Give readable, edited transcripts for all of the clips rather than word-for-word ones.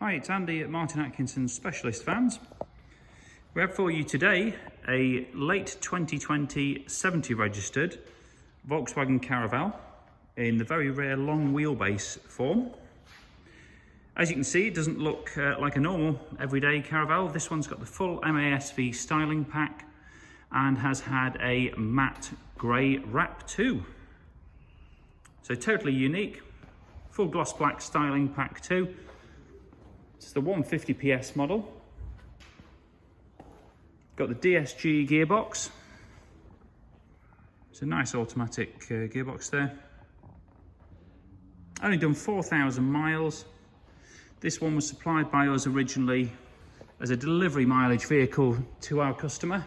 Hi, it's Andy at Martin Atkinson's Specialist Vans. We have for you today a late 2020 70 registered Volkswagen Caravelle in the very rare long wheelbase form. As you can see, it doesn't look like a normal everyday Caravelle. This one's got the full MASV styling pack and has had a matte grey wrap too. So totally unique. Full gloss black styling pack too. It's the 150 PS model. Got the DSG gearbox. It's a nice automatic gearbox there. Only done 4,000 miles. This one was supplied by us originally as a delivery mileage vehicle to our customer.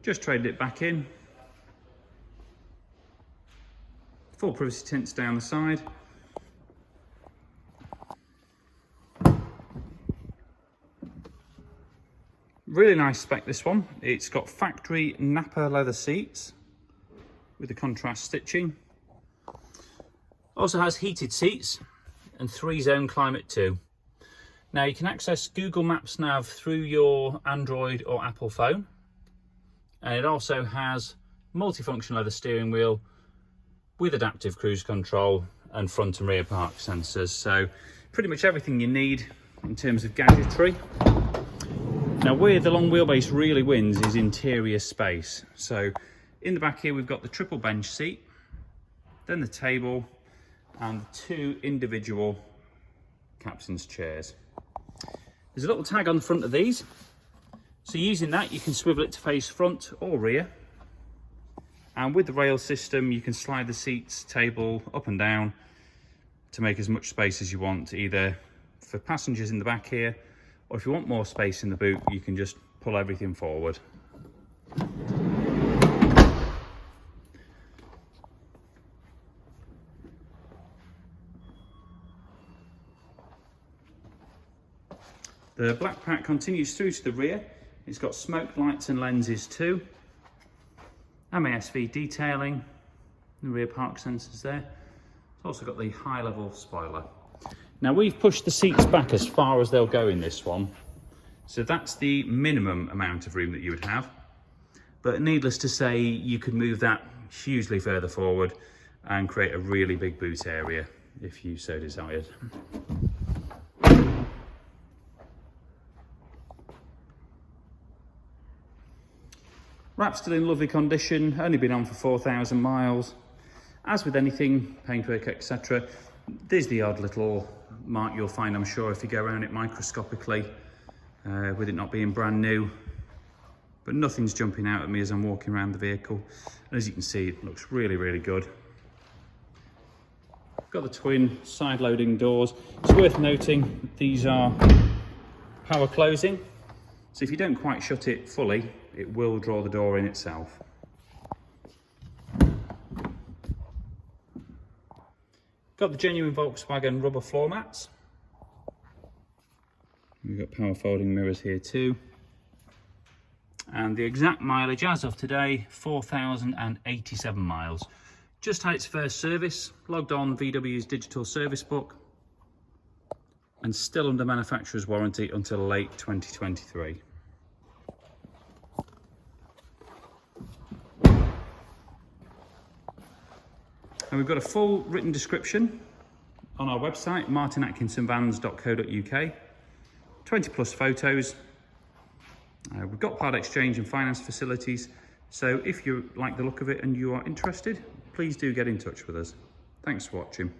Just traded it back in. Full privacy tints down the side. Really nice spec, this one. It's got factory Nappa leather seats with the contrast stitching. Also has heated seats and 3-zone climate too. Now you can access Google Maps Nav through your Android or Apple phone. And it also has multifunction leather steering wheel with adaptive cruise control and front and rear park sensors. So pretty much everything you need in terms of gadgetry. Now where the long wheelbase really wins is interior space. So in the back here we've got the triple bench seat, then the table and 2 individual captain's chairs. There's a little tag on the front of these. So using that you can swivel it to face front or rear. And with the rail system you can slide the seats, table up and down to make as much space as you want, either for passengers in the back here, or if you want more space in the boot, you can just pull everything forward. The black pack continues through to the rear. It's got smoke lights and lenses too. MASV detailing, the rear park sensors there. It's also got the high level spoiler. Now we've pushed the seats back as far as they'll go in this one. So that's the minimum amount of room that you would have. But needless to say, you could move that hugely further forward and create a really big boot area if you so desired. Wrap's still in lovely condition, only been on for 4,000 miles. As with anything, paintwork, etc., there's the odd little mark you'll find, I'm sure, if you go around it microscopically, with it not being brand new. But nothing's jumping out at me as I'm walking around the vehicle. And as you can see, it looks really, really good. Got the twin side loading doors. It's worth noting these are power closing. So if you don't quite shut it fully, it will draw the door in itself. Got the genuine Volkswagen rubber floor mats. We've got power folding mirrors here too. And the exact mileage as of today, 4,087 miles. Just had its first service, logged on VW's digital service book, and still under manufacturer's warranty until late 2023. And we've got a full written description on our website, martinatkinsonvans.co.uk. 20 plus photos. We've got part exchange and finance facilities. So if you like the look of it and you are interested, please do get in touch with us. Thanks for watching.